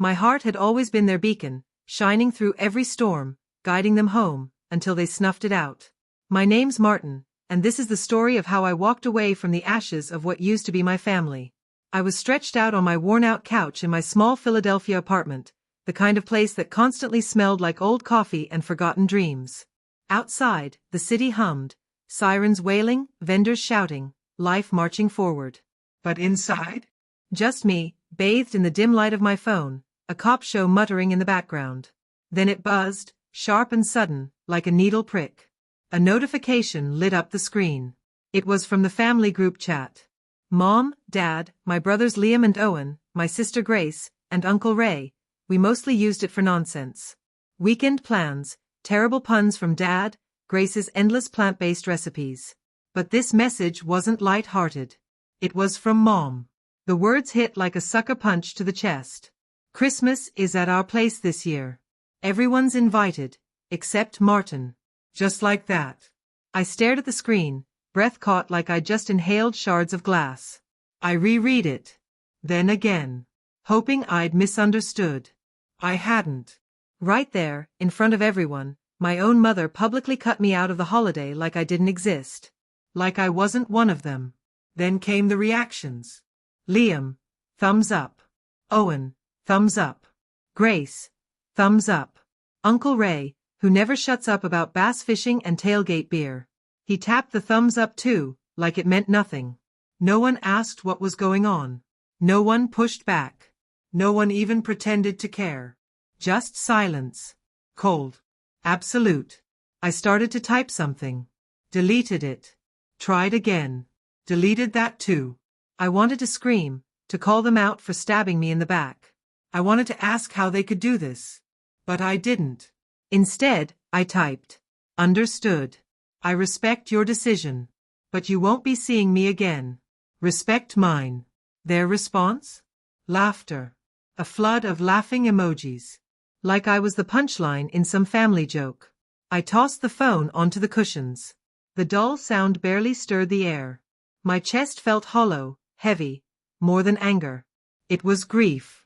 My heart had always been their beacon, shining through every storm, guiding them home, until they snuffed it out. My name's Martin, and this is the story of how I walked away from the ashes of what used to be my family. I was stretched out on my worn-out couch in my small Philadelphia apartment, the kind of place that constantly smelled like old coffee and forgotten dreams. Outside, the city hummed, sirens wailing, vendors shouting, life marching forward. But inside? Just me, bathed in the dim light of my phone, a cop show muttering in the background. Then it buzzed, sharp and sudden, like a needle prick. A notification lit up the screen. It was from the family group chat. Mom, Dad, my brothers Liam and Owen, my sister Grace, and Uncle Ray. We mostly used it for nonsense. Weekend plans, terrible puns from Dad, Grace's endless plant-based recipes. But this message wasn't light-hearted. It was from Mom. The words hit like a sucker punch to the chest. Christmas is at our place this year. Everyone's invited, except Martin. Just like that. I stared at the screen, breath caught like I'd just inhaled shards of glass. I reread it. Then again. Hoping I'd misunderstood. I hadn't. Right there, in front of everyone, my own mother publicly cut me out of the holiday like I didn't exist. Like I wasn't one of them. Then came the reactions. Liam, thumbs up. Owen, thumbs up. Grace, thumbs up. Uncle Ray, who never shuts up about bass fishing and tailgate beer. He tapped the thumbs up too, like it meant nothing. No one asked what was going on. No one pushed back. No one even pretended to care. Just silence. Cold. Absolute. I started to type something. Deleted it. Tried again. Deleted that too. I wanted to scream, to call them out for stabbing me in the back. I wanted to ask how they could do this. But I didn't. Instead, I typed. Understood. I respect your decision. But you won't be seeing me again. Respect mine. Their response? Laughter. A flood of laughing emojis. Like I was the punchline in some family joke. I tossed the phone onto the cushions. The dull sound barely stirred the air. My chest felt hollow, heavy, more than anger. It was grief.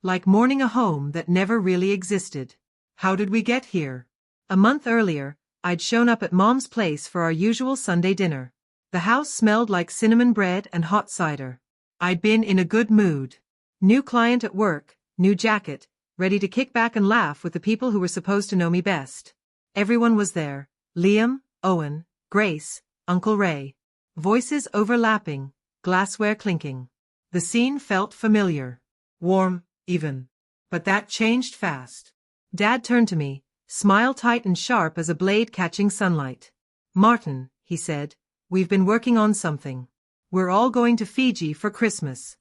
Like mourning a home that never really existed. How did we get here? A month earlier, I'd shown up at Mom's place for our usual Sunday dinner. The house smelled like cinnamon bread and hot cider. I'd been in a good mood. New client at work, new jacket, ready to kick back and laugh with the people who were supposed to know me best. Everyone was there. Liam, Owen, Grace, Uncle Ray. Voices overlapping, glassware clinking. The scene felt familiar. Warm, even. But that changed fast. Dad turned to me, smile tight and sharp as a blade catching sunlight. Martin, he said, we've been working on something. We're all going to Fiji for Christmas.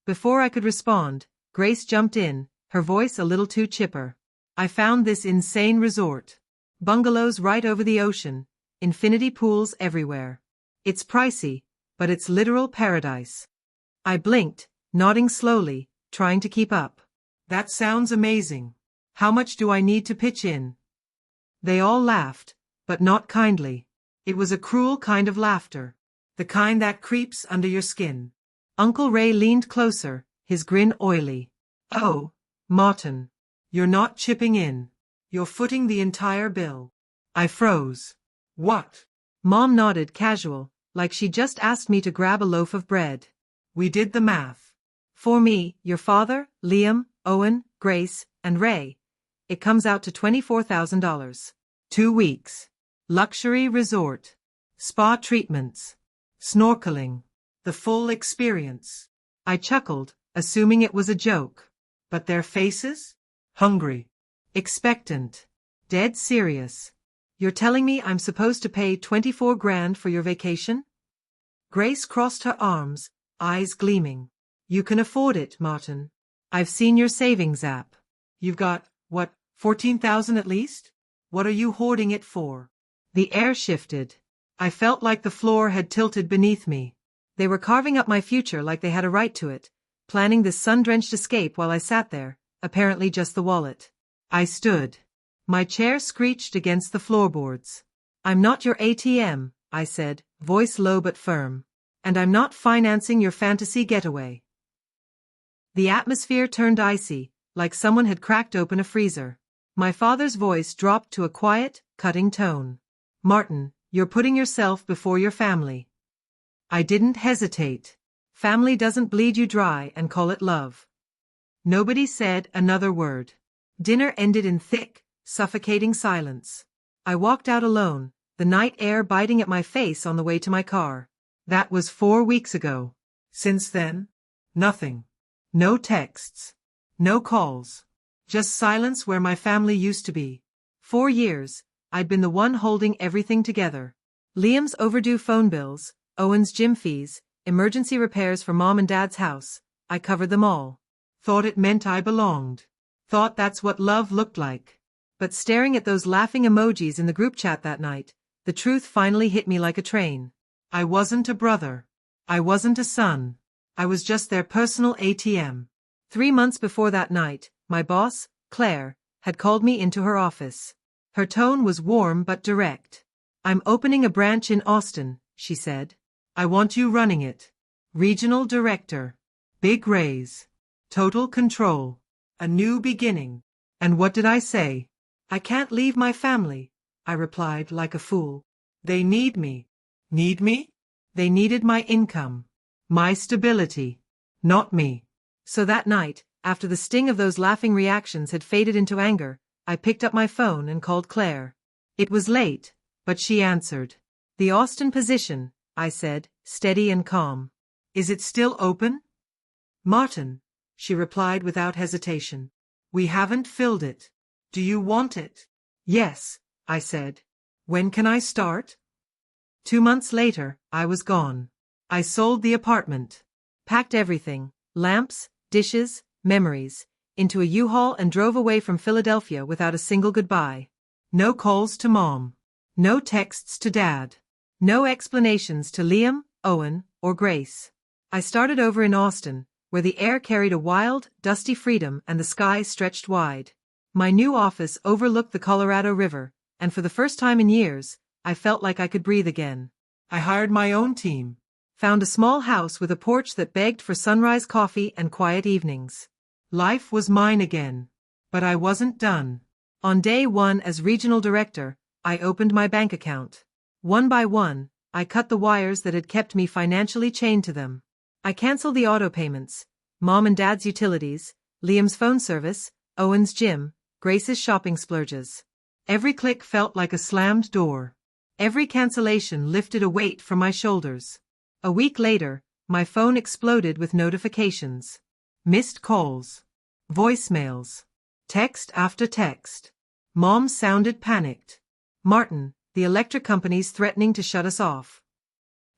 Before I could respond, Grace jumped in, her voice a little too chipper. I found this insane resort. Bungalows right over the ocean, infinity pools everywhere. It's pricey, but it's literal paradise. I blinked, nodding slowly, trying to keep up. That sounds amazing. How much do I need to pitch in? They all laughed, but not kindly. It was a cruel kind of laughter. The kind that creeps under your skin. Uncle Ray leaned closer, his grin oily. Oh, Martin. You're not chipping in. You're footing the entire bill. I froze. What? Mom nodded casual, like she just asked me to grab a loaf of bread. We did the math. For me, your father, Liam, Owen, Grace, and Ray. It comes out to $24,000. 2 weeks. Luxury resort. Spa treatments. Snorkeling. The full experience. I chuckled, assuming it was a joke. But their faces? Hungry. Expectant. Dead serious. You're telling me I'm supposed to pay $24,000 for your vacation? Grace crossed her arms, eyes gleaming. You can afford it, Martin. I've seen your savings app. You've got, what, 14,000 at least? What are you hoarding it for? The air shifted. I felt like the floor had tilted beneath me. They were carving up my future like they had a right to it, planning this sun-drenched escape while I sat there, apparently just the wallet. I stood. My chair screeched against the floorboards. I'm not your ATM, I said, voice low but firm. And I'm not financing your fantasy getaway. The atmosphere turned icy, like someone had cracked open a freezer. My father's voice dropped to a quiet, cutting tone. Martin, you're putting yourself before your family. I didn't hesitate. Family doesn't bleed you dry and call it love. Nobody said another word. Dinner ended in thick, suffocating silence. I walked out alone, the night air biting at my face on the way to my car. That was 4 weeks ago. Since then, nothing. No texts. No calls. Just silence where my family used to be. 4 years, I'd been the one holding everything together. Liam's overdue phone bills, Owen's gym fees, emergency repairs for Mom and Dad's house. I covered them all. Thought it meant I belonged. Thought that's what love looked like. But staring at those laughing emojis in the group chat that night, the truth finally hit me like a train. I wasn't a brother. I wasn't a son. I was just their personal ATM. 3 months before that night, my boss, Claire, had called me into her office. Her tone was warm but direct. I'm opening a branch in Austin, she said. I want you running it. Regional director. Big raise. Total control. A new beginning. And what did I say? I can't leave my family, I replied like a fool. They need me. Need me? They needed my income. My stability. Not me. So that night, after the sting of those laughing reactions had faded into anger, I picked up my phone and called Claire. It was late, but she answered. The Austin position, I said, steady and calm. Is it still open? Martin, she replied without hesitation. We haven't filled it. Do you want it? Yes, I said. When can I start? 2 months later, I was gone. I sold the apartment. Packed everything, lamps, dishes, memories, into a U-Haul and drove away from Philadelphia without a single goodbye. No calls to Mom. No texts to Dad. No explanations to Liam, Owen, or Grace. I started over in Austin, where the air carried a wild, dusty freedom and the sky stretched wide. My new office overlooked the Colorado River, and for the first time in years, I felt like I could breathe again. I hired my own team. Found a small house with a porch that begged for sunrise coffee and quiet evenings. Life was mine again. But I wasn't done. On day 1 as regional director, I opened my bank account. One by one, I cut the wires that had kept me financially chained to them. I canceled the auto payments, Mom and Dad's utilities, Liam's phone service, Owen's gym, Grace's shopping splurges. Every click felt like a slammed door. Every cancellation lifted a weight from my shoulders. A week later, my phone exploded with notifications. Missed calls. Voicemails. Text after text. Mom sounded panicked. Martin, the electric company's threatening to shut us off.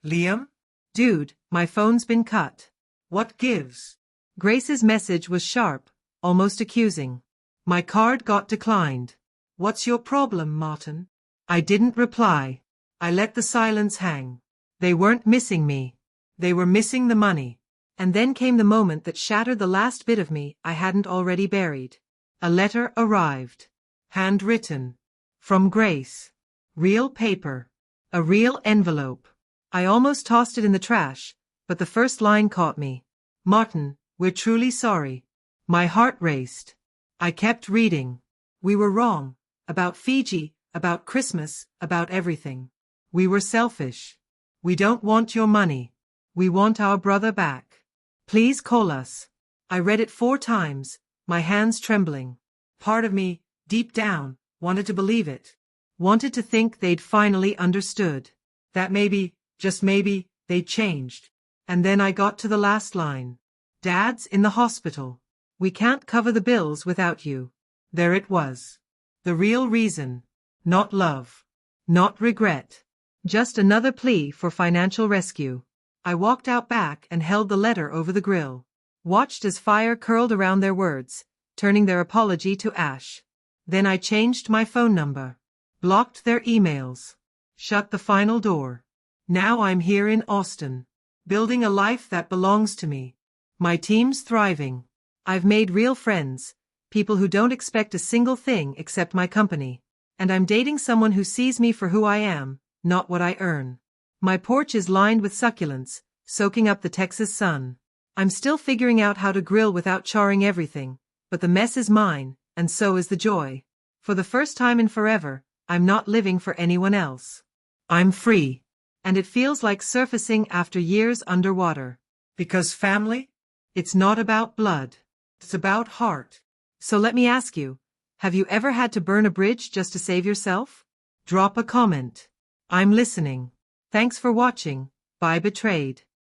Liam? Dude, my phone's been cut. What gives? Grace's message was sharp, almost accusing. My card got declined. What's your problem, Martin? I didn't reply. I let the silence hang. They weren't missing me. They were missing the money. And then came the moment that shattered the last bit of me I hadn't already buried. A letter arrived. Handwritten. From Grace. Real paper. A real envelope. I almost tossed it in the trash, but the first line caught me. Martin, we're truly sorry. My heart raced. I kept reading. We were wrong. About Fiji, about Christmas, about everything. We were selfish. We don't want your money. We want our brother back. Please call us. I read it 4 times, my hands trembling. Part of me, deep down, wanted to believe it. Wanted to think they'd finally understood. That maybe, just maybe, they'd changed. And then I got to the last line. Dad's in the hospital. We can't cover the bills without you. There it was. The real reason. Not love. Not regret. Just another plea for financial rescue. I walked out back and held the letter over the grill. Watched as fire curled around their words, turning their apology to ash. Then I changed my phone number. Blocked their emails. Shut the final door. Now I'm here in Austin. Building a life that belongs to me. My team's thriving. I've made real friends. People who don't expect a single thing except my company. And I'm dating someone who sees me for who I am, not what I earn. My porch is lined with succulents, soaking up the Texas sun. I'm still figuring out how to grill without charring everything, But the mess is mine, and so is the joy. For the first time in forever, I'm not living for anyone else. I'm free. And it feels like surfacing after years underwater. Because family? It's not about blood. It's about heart. So let me ask you, have you ever had to burn a bridge just to save yourself? Drop a comment. I'm listening. Thanks for watching. Bye Betrayed.